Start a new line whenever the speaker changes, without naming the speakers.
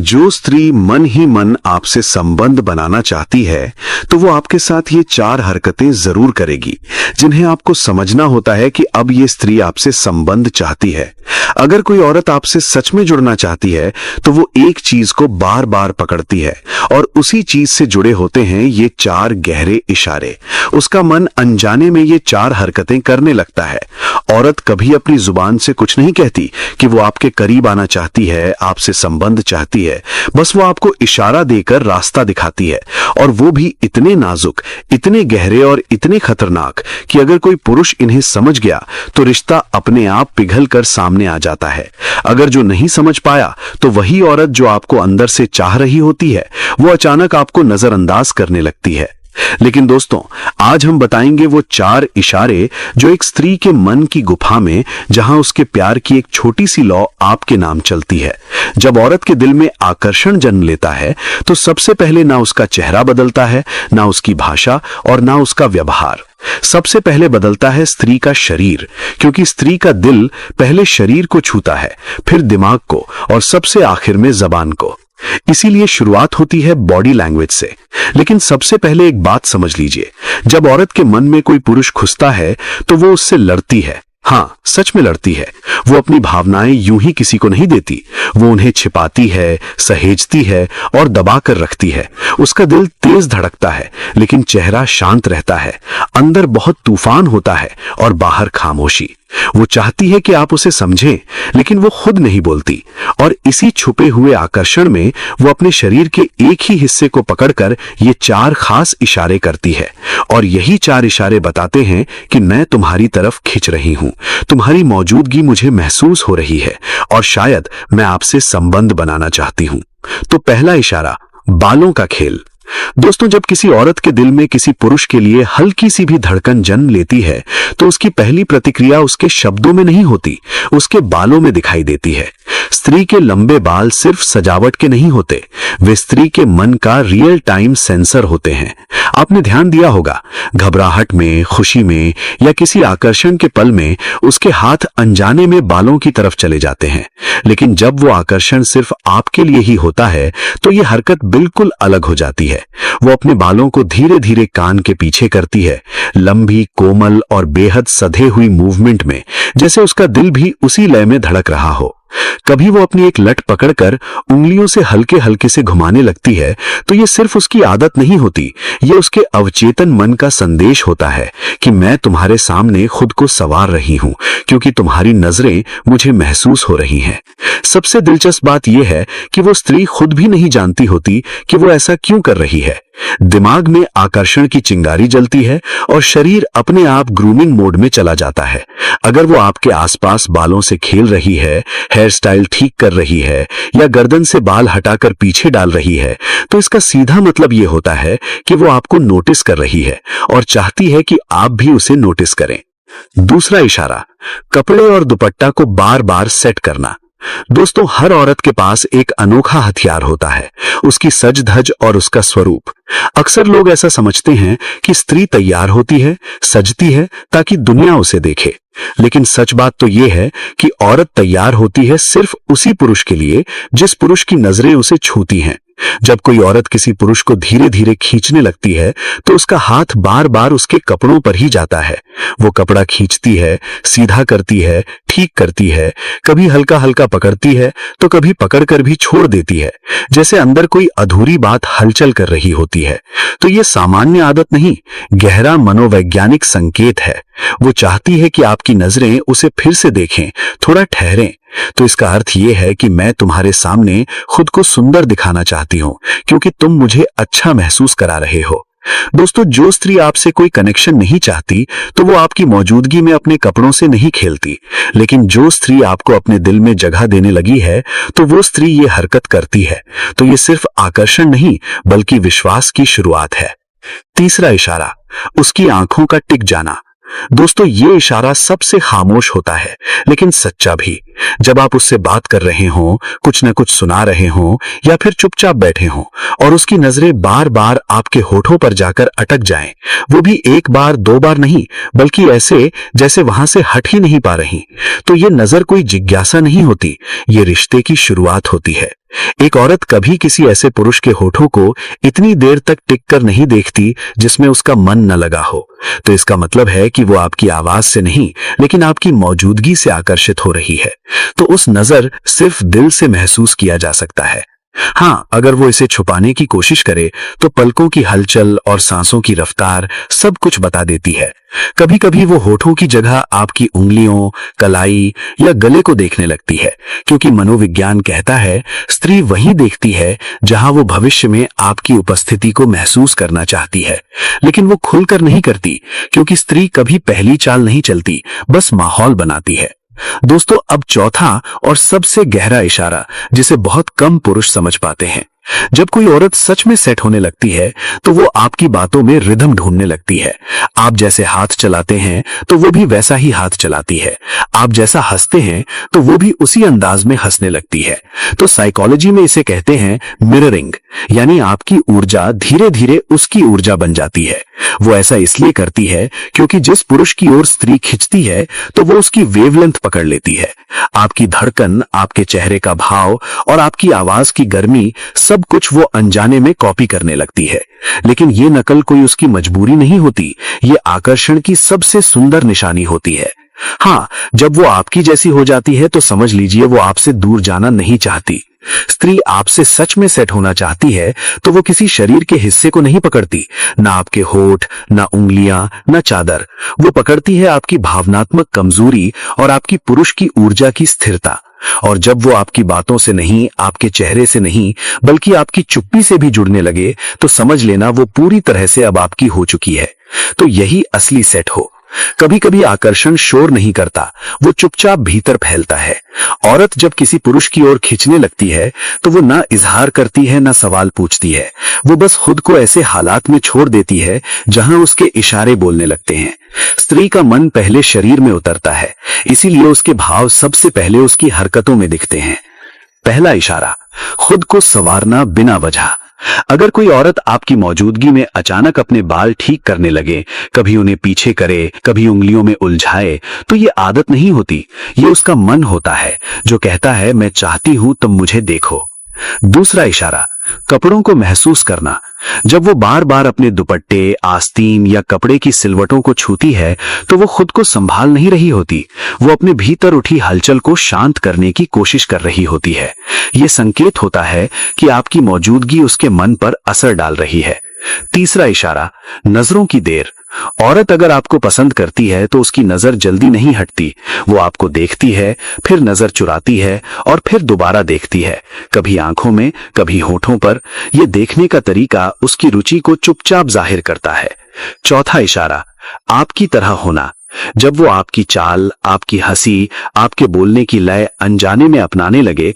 जो स्त्री मन ही मन आपसे संबंध बनाना चाहती है तो वो आपके साथ ये 4 हरकतें जरूर करेगी, जिन्हें आपको समझना होता है कि अब ये स्त्री आपसे संबंध चाहती है। अगर कोई औरत आपसे सच में जुड़ना चाहती है तो वो एक चीज को बार बार पकड़ती है और उसी चीज से जुड़े होते हैं ये 4 गहरे इशारे। उसका मन अनजाने में ये 4 हरकतें करने लगता है। औरत कभी अपनी जुबान से कुछ नहीं कहती कि वो आपके करीब आना चाहती है, आपसे संबंध चाहती है। बस वो आपको इशारा देकर रास्ता दिखाती है, और वो भी इतने नाजुक, इतने गहरे और इतने खतरनाक कि अगर कोई पुरुष इन्हें समझ गया तो रिश्ता अपने आप पिघल कर सामने आ जाता है। अगर जो नहीं समझ पाया तो वही औरत जो आपको अंदर से चाह रही होती है वो अचानक आपको नजरअंदाज करने लगती है। लेकिन दोस्तों, आज हम बताएंगे वो 4 इशारे जो एक स्त्री के मन की गुफा में, जहां उसके प्यार की एक छोटी सी लौ आपके नाम चलती है। जब औरत के दिल में आकर्षण जन्म लेता है तो सबसे पहले ना उसका चेहरा बदलता है, ना उसकी भाषा और ना उसका व्यवहार। सबसे पहले बदलता है स्त्री का शरीर, क्योंकि स्त्री का दिल पहले शरीर को छूता है, फिर दिमाग को और सबसे आखिर में जबान को। इसीलिए शुरुआत होती है बॉडी लैंग्वेज से। लेकिन सबसे पहले एक बात समझ लीजिए, जब औरत के मन में कोई पुरुष घुसता है तो वो उससे लड़ती है। हाँ, सच में लड़ती है। वो अपनी भावनाएं यूं ही किसी को नहीं देती, वो उन्हें छिपाती है, सहेजती है और दबा कर रखती है। उसका दिल तेज धड़कता है, लेकिन चेहरा शांत रहता है। अंदर बहुत तूफान होता है और बाहर खामोशी। वो चाहती है कि आप उसे समझें, लेकिन वो खुद नहीं बोलती। और इसी छुपे हुए आकर्षण में वो अपने शरीर के एक ही हिस्से को पकड़कर ये 4 खास इशारे करती है। और यही 4 इशारे बताते हैं कि मैं तुम्हारी तरफ खिंच रही हूं, तुम्हारी मौजूदगी मुझे महसूस हो रही है और शायद मैं आपसे संबंध बनाना चाहती हूं। तो पहला इशारा, बालों का खेल। दोस्तों, जब किसी औरत के दिल में किसी पुरुष के लिए हल्की सी भी धड़कन जन्म लेती है तो उसकी पहली प्रतिक्रिया उसके शब्दों में नहीं होती, उसके बालों में दिखाई देती है। स्त्री के लंबे बाल सिर्फ सजावट के नहीं होते, वे स्त्री के मन का रियल टाइम सेंसर होते हैं। आपने ध्यान दिया होगा, घबराहट में, खुशी में या किसी आकर्षण के पल में उसके हाथ अनजाने में बालों की तरफ चले जाते हैं। लेकिन जब वो आकर्षण सिर्फ आपके लिए ही होता है तो ये हरकत बिल्कुल अलग हो जाती है। वो अपने बालों को धीरे धीरे कान के पीछे करती है, लंबी, कोमल और बेहद सधे हुई मूवमेंट में, जैसे उसका दिल भी उसी लय में धड़क रहा हो। कभी वो अपनी एक लट पकड़कर उंगलियों से हल्के हल्के से घुमाने लगती है तो ये सिर्फ उसकी आदत नहीं होती, ये उसके अवचेतन मन का संदेश होता है कि मैं तुम्हारे सामने खुद को संवार रही हूं, क्योंकि तुम्हारी नजरें मुझे महसूस हो रही हैं। सबसे दिलचस्प बात यह है कि वो स्त्री खुद भी नहीं जानती होती कि वो ऐसा क्यों कर रही है। दिमाग में आकर्षण की चिंगारी जलती है और शरीर अपने आप ग्रूमिंग मोड में चला जाता है। अगर वो आपके आसपास बालों से खेल रही है, हेयर स्टाइल ठीक कर रही है या गर्दन से बाल हटाकर पीछे डाल रही है तो इसका सीधा मतलब ये होता है कि वो आपको नोटिस कर रही है और चाहती है कि आप भी उसे नोटिस करें। दूसरा इशारा, कपड़े और दुपट्टा को बार बार सेट करना। दोस्तों, हर औरत के पास एक अनोखा हथियार होता है, उसकी सज धज और उसका स्वरूप। अक्सर लोग ऐसा समझते हैं कि स्त्री तैयार होती है, सजती है ताकि दुनिया उसे देखे। लेकिन सच बात तो यह है कि औरत तैयार होती है सिर्फ उसी पुरुष के लिए जिस पुरुष की नजरें उसे छूती हैं। जब कोई औरत किसी पुरुष को धीरे धीरे खींचने लगती है तो उसका हाथ बार बार उसके कपड़ों पर ही जाता है। वो कपड़ा खींचती है, सीधा करती है, ठीक करती है, कभी हल्का हल्का पकड़ती है तो कभी पकड़कर भी छोड़ देती है, जैसे अंदर कोई अधूरी बात हलचल कर रही होती है। तो ये सामान्य आदत नहीं, गहरा मनोवैज्ञानिक संकेत है। वो चाहती है कि आपकी नजरें उसे फिर से देखें, थोड़ा ठहरें। तो इसका अर्थ यह है कि मैं तुम्हारे सामने खुद को सुंदर दिखाना चाहती हूं, क्योंकि तुम मुझे अच्छा महसूस करा रहे हो। दोस्तों, जो स्त्री आपसे कोई कनेक्शन नहीं चाहती तो वो आपकी मौजूदगी में अपने कपड़ों से नहीं खेलती। लेकिन जो स्त्री आपको अपने दिल में जगह देने लगी है तो वो स्त्री ये हरकत करती है। तो ये सिर्फ आकर्षण नहीं बल्कि विश्वास की शुरुआत है। तीसरा इशारा, उसकी आंखों का टिक जाना। दोस्तों, ये इशारा सबसे खामोश होता है लेकिन सच्चा भी। जब आप उससे बात कर रहे हों, कुछ न कुछ सुना रहे हों या फिर चुपचाप बैठे हों और उसकी नजरें बार बार आपके होठों पर जाकर अटक जाएं, वो भी 1 बार 2 बार नहीं बल्कि ऐसे जैसे वहां से हट ही नहीं पा रही, तो ये नजर कोई जिज्ञासा नहीं होती, ये रिश्ते की शुरुआत होती है। एक औरत कभी किसी ऐसे पुरुष के होठों को इतनी देर तक टिक कर नहीं देखती जिसमें उसका मन न लगा हो। तो इसका मतलब है कि वो आपकी आवाज से नहीं, लेकिन आपकी मौजूदगी से आकर्षित हो रही है। तो उस नजर सिर्फ दिल से महसूस किया जा सकता है। हाँ, अगर वो इसे छुपाने की कोशिश करे तो पलकों की हलचल और सांसों की रफ्तार सब कुछ बता देती है। कभी कभी वो होठों की जगह आपकी उंगलियों, कलाई या गले को देखने लगती है, क्योंकि मनोविज्ञान कहता है स्त्री वहीं देखती है जहां वो भविष्य में आपकी उपस्थिति को महसूस करना चाहती है। लेकिन वो खुलकर नहीं करती, क्योंकि स्त्री कभी पहली चाल नहीं चलती, बस माहौल बनाती है। दोस्तों, अब चौथा और सबसे गहरा इशारा, जिसे बहुत कम पुरुष समझ पाते हैं। जब कोई औरत सच में सेट होने लगती है तो वो आपकी बातों में रिदम ढूंढने लगती है। आप जैसे हाथ चलाते हैं तो वो भी वैसा ही हाथ चलाती है। आप जैसा हंसते हैं तो वो भी उसी अंदाज में हंसने लगती है। तो साइकोलॉजी में इसे कहते हैं मिररिंग, यानी आपकी ऊर्जा धीरे धीरे उसकी ऊर्जा बन जाती है। वो ऐसा इसलिए करती है क्योंकि जिस पुरुष की ओर स्त्री खिंचती है तो वो उसकी वेवलेंथ पकड़ लेती है। आपकी धड़कन, आपके चेहरे का भाव और आपकी आवाज की गर्मी, सब कुछ वो अनजाने में कॉपी करने लगती है। लेकिन ये नकल कोई उसकी मजबूरी नहीं होती, ये आकर्षण की सबसे सुंदर निशानी होती है। हाँ, जब वो आपकी जैसी हो जाती है तो समझ लीजिए वो आपसे दूर जाना नहीं चाहती। स्त्री आपसे सच में सेट होना चाहती है तो वो किसी शरीर के हिस्से को नहीं पकड़ती, ना आपके होठ, ना उंगलियां, ना चादर। वो पकड़ती है आपकी भावनात्मक कमजोरी और आपकी पुरुष की ऊर्जा की स्थिरता। और जब वो आपकी बातों से नहीं, आपके चेहरे से नहीं, बल्कि आपकी चुप्पी से भी जुड़ने लगे तो समझ लेना वो पूरी तरह से अब आपकी हो चुकी है। तो यही असली सेट हो। कभी कभी आकर्षण शोर नहीं करता, वो चुपचाप भीतर फैलता है। औरत जब किसी पुरुष की ओर खींचने लगती है तो वो ना इजहार करती है, ना सवाल पूछती है। वो बस खुद को ऐसे हालात में छोड़ देती है जहां उसके इशारे बोलने लगते हैं। स्त्री का मन पहले शरीर में उतरता है, इसीलिए उसके भाव सबसे पहले उसकी हरकतों में दिखते हैं। पहला इशारा, खुद को संवारना बिना वजह। अगर कोई औरत आपकी मौजूदगी में अचानक अपने बाल ठीक करने लगे, कभी उन्हें पीछे करे, कभी उंगलियों में उलझाए, तो ये आदत नहीं होती, ये उसका मन होता है जो कहता है मैं चाहती हूं तुम मुझे देखो। दूसरा इशारा, कपड़ों को महसूस करना। जब वो बार बार अपने दुपट्टे, आस्तीन या कपड़े की सिलवटों को छूती है तो वो खुद को संभाल नहीं रही होती, वो अपने भीतर उठी हलचल को शांत करने की कोशिश कर रही होती है। ये संकेत होता है कि आपकी मौजूदगी उसके मन पर असर डाल रही है। तीसरा इशारा, नजरों की देर। औरत अगर आपको पसंद करती है तो उसकी नजर जल्दी नहीं हटती। वो आपको देखती है, फिर नजर चुराती है और फिर दोबारा देखती है, कभी आंखों में, कभी होठों पर। यह देखने का तरीका उसकी रुचि को चुपचाप जाहिर करता है। चौथा इशारा, आपकी तरह होना। जब वो आपकी चाल, आपकी हंसी, आपके बोलने की लय अनजाने में अपनाने लगे